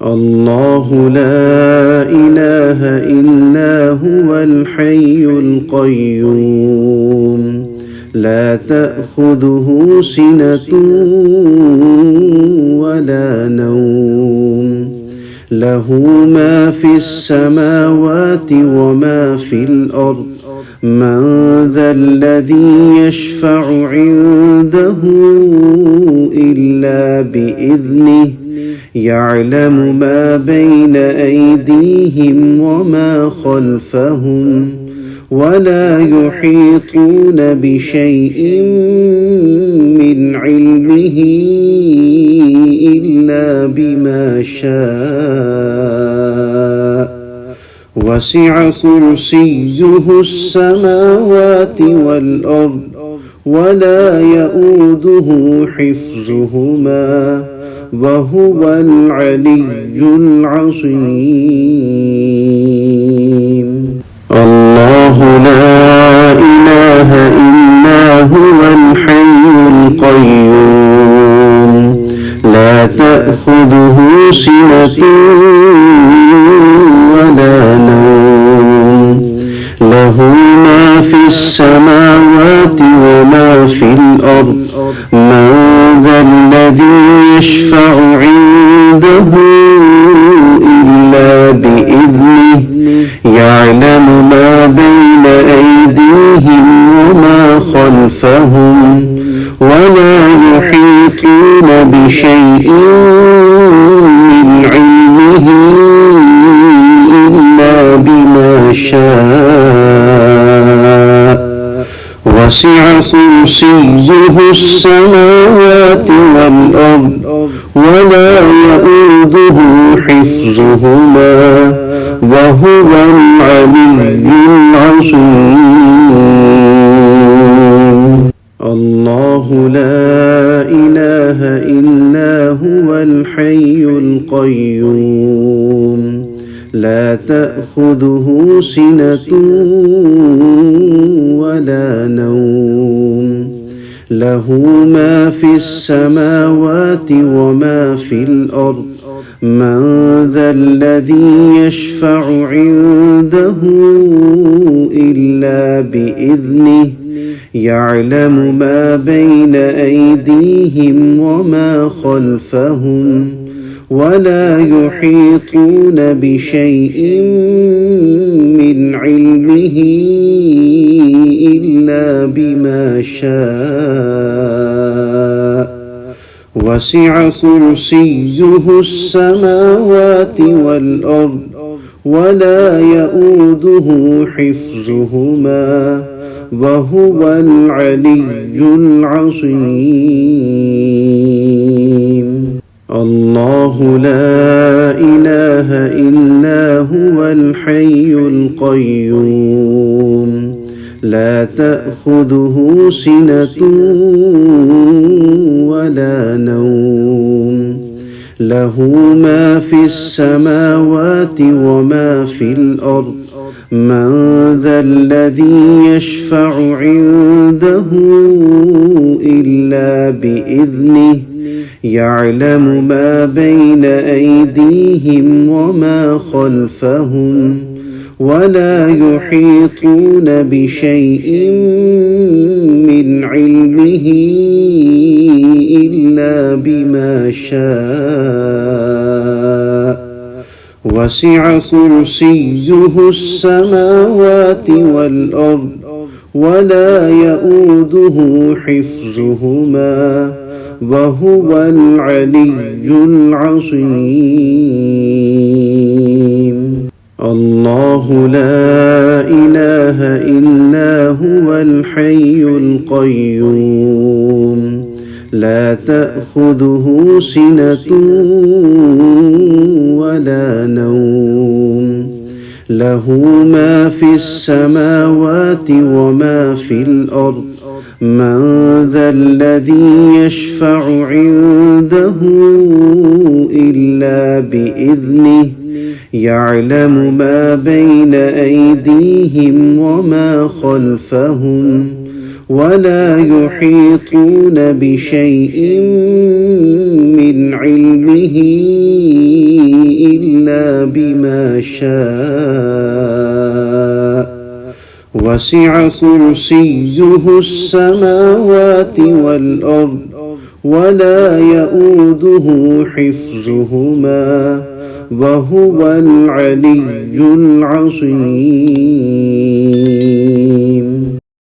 الله لا إله إلا هو الحي القيوم لا تأخذه سنة ولا نوم له ما في السماوات وما في الأرض من ذا الذي يشفع عنده إلا بإذنه يعلم ما بين أيديهم وما خلفهم ولا يحيطون بشيء من علمه إلا بما شاء وسع كرسيه السماوات والأرض ولا يؤوده حفظهما وهو العلي العظيم الله لا إله إلا هو الحي القيوم لا تأخذه سنة ولا نوم له ما في السماوات وما في الأرض من ذا الذي يشفع عنده إلا بإذنه يعلم ما بين أيديهم وما خلفهم ولا يحيطون بشيء من علمه إلا بما شاء وسع كرسيه السماوات والأرض ولا يؤوده حفظهما وهو العلي العظيم الله لا إله إلا هو الحي القيوم لا تأخذه سنة ولا نوم له ما في السماوات وما في الأرض من ذا الذي يشفع عنده إلا بإذنه يعلم ما بين أيديهم وما خلفهم ولا يحيطون بشيء من علمه إلا بما شاء وسع كرسيه السماوات والأرض ولا يؤوده حفظهما وهو العلي العظيم الله لا إله إلا هو الحي القيوم لا تأخذه سنة ولا نوم له ما في السماوات وما في الأرض من ذا الذي يشفع عنده إلا بإذنه يعلم ما بين أيديهم وما خلفهم ولا يحيطون بشيء من علمه إلا بما شاء وسع كرسيه السماوات والأرض ولا يؤوده حفظهما وهو العلي العظيم الله لا إله إلا هو الحي القيوم لا تأخذه سنة ولا نوم له ما في السماوات وما في الأرض من ذا الذي يشفع عنده إلا بإذنه يعلم ما بين أيديهم وما خلفهم ولا يحيطون بشيء من علمه بما شاء وسع كرسيه السماوات والأرض ولا يؤوده حفظهما وهو العلي العظيم.